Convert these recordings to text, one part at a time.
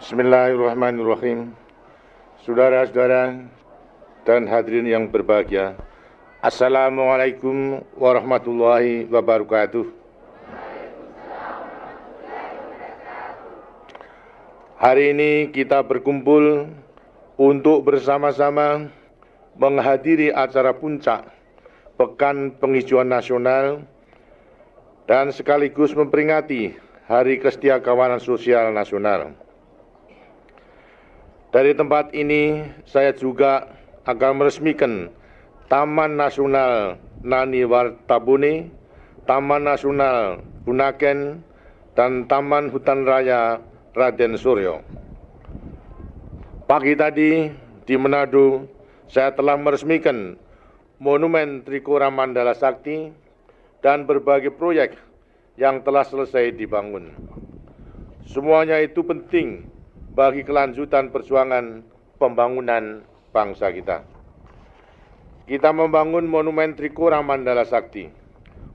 Bismillahirrahmanirrahim. Saudara-saudara dan hadirin yang berbahagia, Assalamualaikum warahmatullahi wabarakatuh. Hari ini kita berkumpul untuk bersama-sama menghadiri acara puncak Pekan Penghijauan Nasional dan sekaligus memperingati Hari Kesetiakawanan Sosial Nasional. Dari tempat ini, saya juga akan meresmikan Taman Nasional Nani Wartabune, Taman Nasional Bunaken, dan Taman Hutan Raya Raden Suryo. Pagi tadi di Manado, saya telah meresmikan Monumen Trikora Mandala Sakti dan berbagai proyek yang telah selesai dibangun. Semuanya itu penting bagi kelanjutan perjuangan pembangunan bangsa kita. Kita membangun Monumen Trikora Mandala Sakti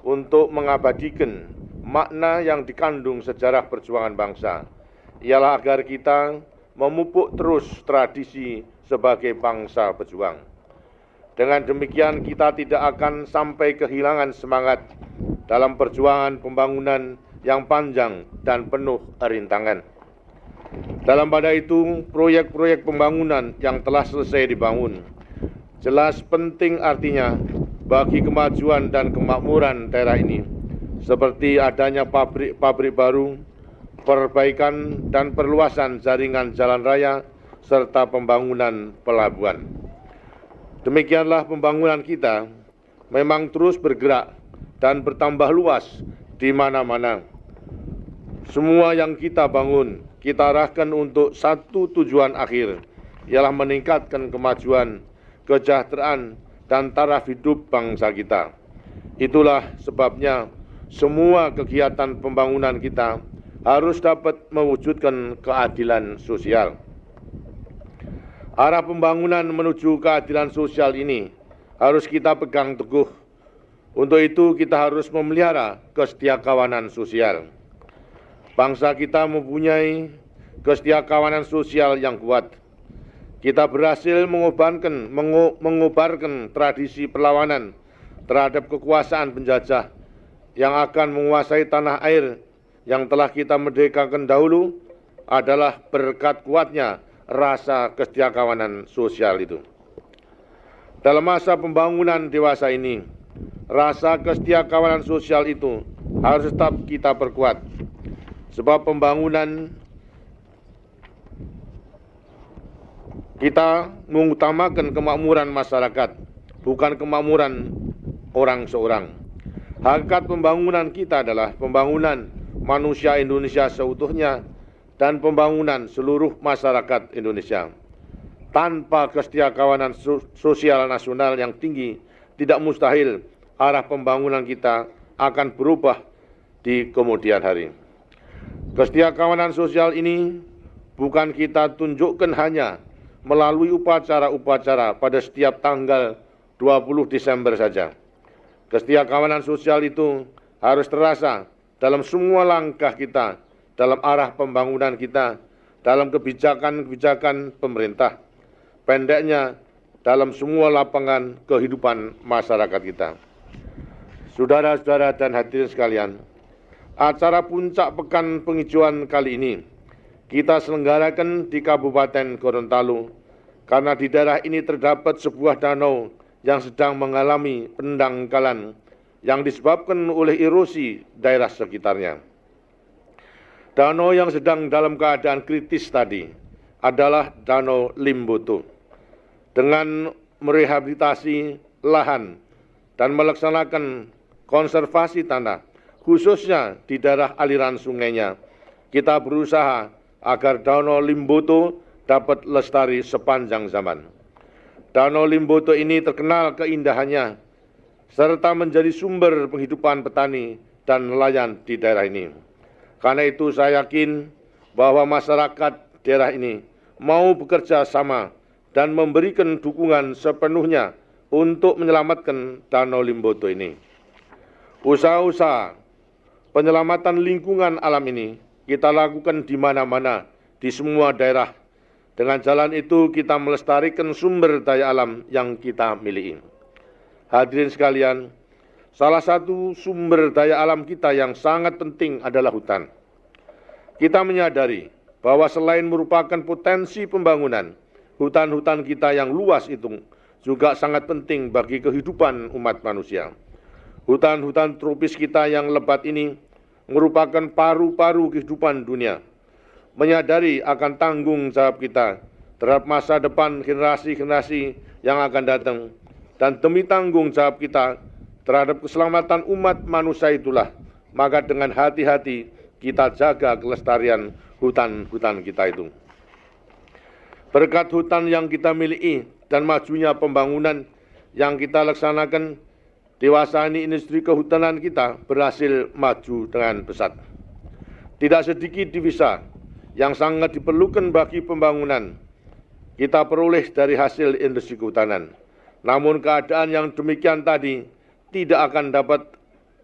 untuk mengabadikan makna yang dikandung sejarah perjuangan bangsa, ialah agar kita memupuk terus tradisi sebagai bangsa pejuang. Dengan demikian kita tidak akan sampai kehilangan semangat dalam perjuangan pembangunan yang panjang dan penuh rintangan. Dalam pada itu, proyek-proyek pembangunan yang telah selesai dibangun jelas penting artinya bagi kemajuan dan kemakmuran daerah ini, seperti adanya pabrik-pabrik baru, perbaikan dan perluasan jaringan jalan raya, serta pembangunan pelabuhan. Demikianlah pembangunan kita memang terus bergerak dan bertambah luas di mana-mana. Semua yang kita bangun, kita arahkan untuk satu tujuan akhir, ialah meningkatkan kemajuan, kesejahteraan, dan taraf hidup bangsa kita. Itulah sebabnya semua kegiatan pembangunan kita harus dapat mewujudkan keadilan sosial. Arah pembangunan menuju keadilan sosial ini harus kita pegang teguh. Untuk itu kita harus memelihara kesetiakawanan sosial. Bangsa kita mempunyai kesetiakawanan sosial yang kuat. Kita berhasil mengobarkan tradisi perlawanan terhadap kekuasaan penjajah yang akan menguasai tanah air yang telah kita merdekakan dahulu, adalah berkat kuatnya rasa kesetiakawanan sosial itu. Dalam masa pembangunan dewasa ini, rasa kesetiakawanan sosial itu harus tetap kita perkuat. Sebab pembangunan kita mengutamakan kemakmuran masyarakat, bukan kemakmuran orang seorang. Hakikat pembangunan kita adalah pembangunan manusia Indonesia seutuhnya dan pembangunan seluruh masyarakat Indonesia. Tanpa kesetiakawanan sosial nasional yang tinggi, tidak mustahil arah pembangunan kita akan berubah di kemudian hari. Kesetiakawanan sosial ini bukan kita tunjukkan hanya melalui upacara-upacara pada setiap tanggal 20 Desember saja. Kesetiakawanan sosial itu harus terasa dalam semua langkah kita, dalam arah pembangunan kita, dalam kebijakan-kebijakan pemerintah, pendeknya dalam semua lapangan kehidupan masyarakat kita. Saudara-saudara dan hadirin sekalian, acara puncak Pekan Penghijauan kali ini kita selenggarakan di Kabupaten Gorontalo karena di daerah ini terdapat sebuah danau yang sedang mengalami pendangkalan yang disebabkan oleh erosi daerah sekitarnya. Danau yang sedang dalam keadaan kritis tadi adalah Danau Limboto. Dengan merehabilitasi lahan dan melaksanakan konservasi tanah, khususnya di daerah aliran sungainya, kita berusaha agar Danau Limboto dapat lestari sepanjang zaman. Danau Limboto ini terkenal keindahannya, serta menjadi sumber penghidupan petani dan nelayan di daerah ini. Karena itu saya yakin bahwa masyarakat daerah ini mau bekerja sama dan memberikan dukungan sepenuhnya untuk menyelamatkan Danau Limboto ini. Usaha-usaha penyelamatan lingkungan alam ini kita lakukan di mana-mana di semua daerah. Dengan jalan itu kita melestarikan sumber daya alam yang kita miliki. Hadirin sekalian, salah satu sumber daya alam kita yang sangat penting adalah hutan. Kita menyadari bahwa selain merupakan potensi pembangunan, hutan-hutan kita yang luas itu juga sangat penting bagi kehidupan umat manusia. Hutan-hutan tropis kita yang lebat ini merupakan paru-paru kehidupan dunia. Menyadari akan tanggung jawab kita terhadap masa depan generasi-generasi yang akan datang, dan demi tanggung jawab kita terhadap keselamatan umat manusia itulah, maka dengan hati-hati kita jaga kelestarian hutan-hutan kita itu. Berkat hutan yang kita miliki dan majunya pembangunan yang kita laksanakan, dewasa ini industri kehutanan kita berhasil maju dengan pesat. Tidak sedikit divisa yang sangat diperlukan bagi pembangunan kita peroleh dari hasil industri kehutanan. Namun keadaan yang demikian tadi tidak akan dapat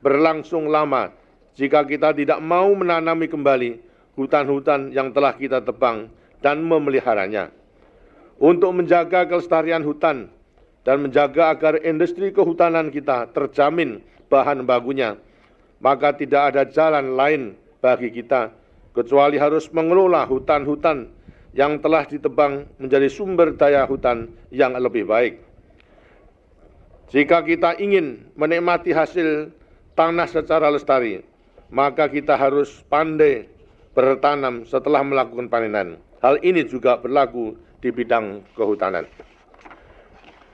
berlangsung lama jika kita tidak mau menanami kembali hutan-hutan yang telah kita tebang dan memeliharanya. Untuk menjaga kelestarian hutan dan menjaga agar industri kehutanan kita terjamin bahan bakunya, maka tidak ada jalan lain bagi kita kecuali harus mengelola hutan-hutan yang telah ditebang menjadi sumber daya hutan yang lebih baik. Jika kita ingin menikmati hasil tanah secara lestari, maka kita harus pandai bertanam setelah melakukan panenan. Hal ini juga berlaku di bidang kehutanan.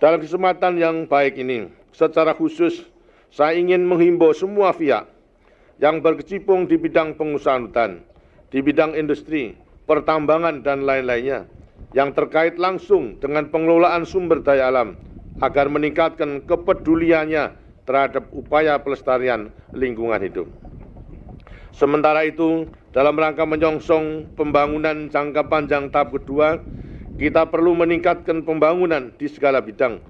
Dalam kesempatan yang baik ini, secara khusus saya ingin menghimbau semua pihak yang berkecimpung di bidang pengusahaan hutan, di bidang industri, pertambangan, dan lain-lainnya yang terkait langsung dengan pengelolaan sumber daya alam agar meningkatkan kepeduliannya terhadap upaya pelestarian lingkungan hidup. Sementara itu, dalam rangka menyongsong pembangunan jangka panjang tahap kedua, kita perlu meningkatkan pembangunan di segala bidang,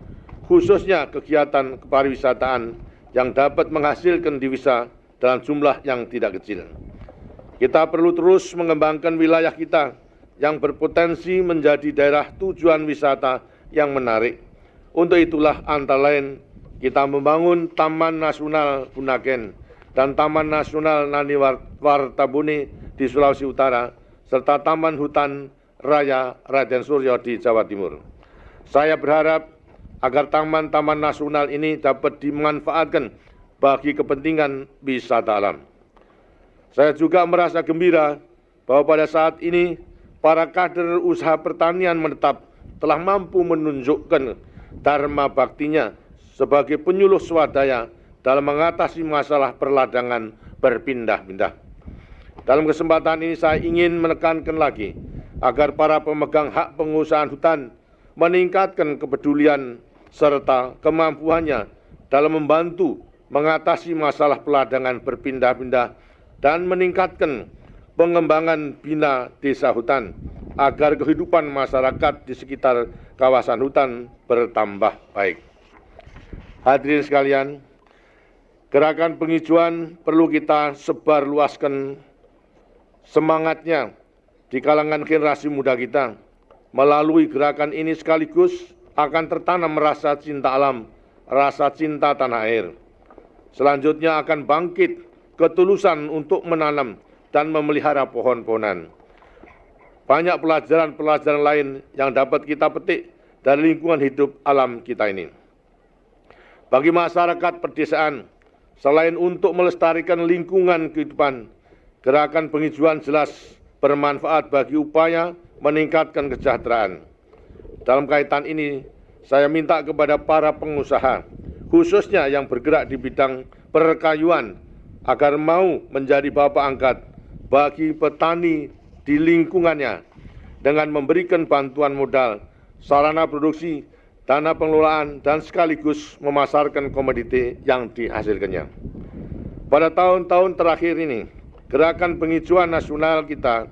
khususnya kegiatan kepariwisataan yang dapat menghasilkan devisa dalam jumlah yang tidak kecil. Kita perlu terus mengembangkan wilayah kita yang berpotensi menjadi daerah tujuan wisata yang menarik. Untuk itulah antara lain kita membangun Taman Nasional Bunaken dan Taman Nasional Nani Wartabune di Sulawesi Utara, serta Taman Hutan Raya Raden Suryo di Jawa Timur. Saya berharap agar taman-taman nasional ini dapat dimanfaatkan bagi kepentingan wisata alam. Saya juga merasa gembira bahwa pada saat ini para kader usaha pertanian menetap telah mampu menunjukkan dharma baktinya sebagai penyuluh swadaya dalam mengatasi masalah perladangan berpindah-pindah. Dalam kesempatan ini saya ingin menekankan lagi agar para pemegang hak pengusahaan hutan meningkatkan kepedulian serta kemampuannya dalam membantu mengatasi masalah peladangan berpindah-pindah dan meningkatkan pengembangan bina desa hutan agar kehidupan masyarakat di sekitar kawasan hutan bertambah baik. Hadirin sekalian, gerakan penghijauan perlu kita sebarluaskan semangatnya di kalangan generasi muda kita. Melalui gerakan ini sekaligus akan tertanam rasa cinta alam, rasa cinta tanah air. Selanjutnya akan bangkit ketulusan untuk menanam dan memelihara pohon-pohonan. Banyak pelajaran-pelajaran lain yang dapat kita petik dari lingkungan hidup alam kita ini. Bagi masyarakat pedesaan, selain untuk melestarikan lingkungan kehidupan, gerakan penghijauan jelas bermanfaat bagi upaya meningkatkan kesejahteraan. Dalam kaitan ini, saya minta kepada para pengusaha, khususnya yang bergerak di bidang perkayuan, agar mau menjadi bapak angkat bagi petani di lingkungannya dengan memberikan bantuan modal, sarana produksi, dana pengelolaan, dan sekaligus memasarkan komoditi yang dihasilkannya. Pada tahun-tahun terakhir ini, gerakan penghijauan nasional kita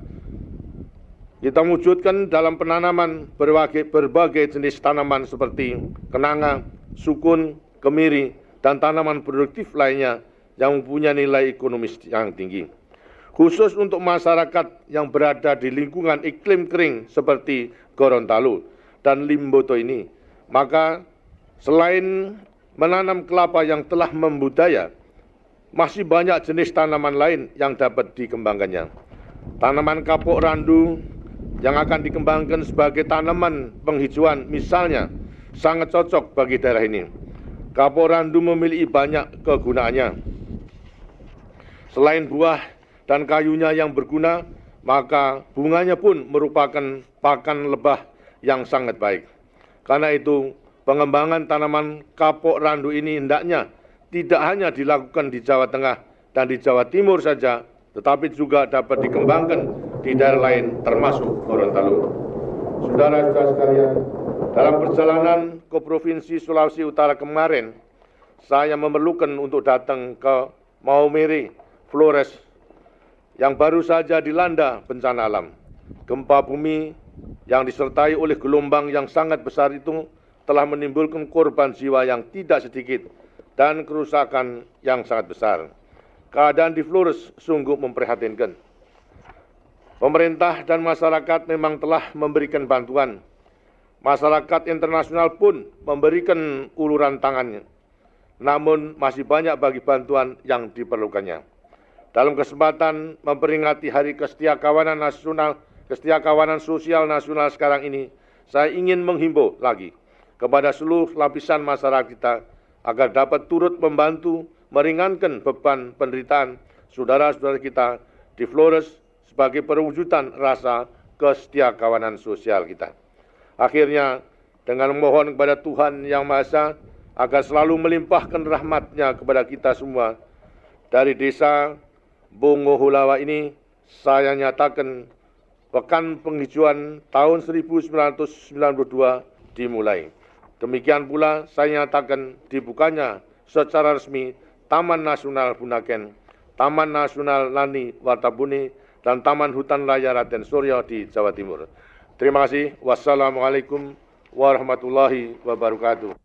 wujudkan dalam penanaman berbagai jenis tanaman seperti kenanga, sukun, kemiri, dan tanaman produktif lainnya yang mempunyai nilai ekonomis yang tinggi. khusus untuk masyarakat yang berada di lingkungan iklim kering seperti Gorontalo dan Limboto ini. Maka selain menanam kelapa yang telah membudaya, masih banyak jenis tanaman lain yang dapat dikembangkannya. Tanaman kapuk randu yang akan dikembangkan sebagai tanaman penghijauan misalnya sangat cocok bagi daerah ini. Kapuk randu memiliki banyak kegunaannya. Selain buah dan kayunya yang berguna, maka bunganya pun merupakan pakan lebah yang sangat baik. Karena itu, pengembangan tanaman kapuk randu ini hendaknya tidak hanya dilakukan di Jawa Tengah dan di Jawa Timur saja, tetapi juga dapat dikembangkan di daerah lain termasuk Gorontalo. Saudara-saudara sekalian, dalam perjalanan ke Provinsi Sulawesi Utara kemarin, saya memerlukan untuk datang ke Maumere, Flores, yang baru saja dilanda bencana alam. Gempa bumi yang disertai oleh gelombang yang sangat besar itu telah menimbulkan korban jiwa yang tidak sedikit dan kerusakan yang sangat besar. Keadaan di Flores sungguh memprihatinkan. Pemerintah dan masyarakat memang telah memberikan bantuan. Masyarakat internasional pun memberikan uluran tangannya. Namun masih banyak bagi bantuan yang diperlukannya. Dalam kesempatan memperingati Hari Kesetiakawanan Sosial Nasional sekarang ini, saya ingin menghimbau lagi kepada seluruh lapisan masyarakat kita agar dapat turut membantu meringankan beban penderitaan saudara-saudara kita di Flores sebagai perwujudan rasa kesetiakawanan sosial kita. Akhirnya, dengan memohon kepada Tuhan Yang Maha Esa agar selalu melimpahkan rahmat-Nya kepada kita semua, dari desa Bongo Hulawa ini saya nyatakan Pekan Penghijauan tahun 1992 dimulai. Demikian pula saya nyatakan dibukanya secara resmi Taman Nasional Bunaken, Taman Nasional Lani Wartabune, dan Taman Hutan Raya Raden Suryo di Jawa Timur. Terima kasih. Wassalamualaikum warahmatullahi wabarakatuh.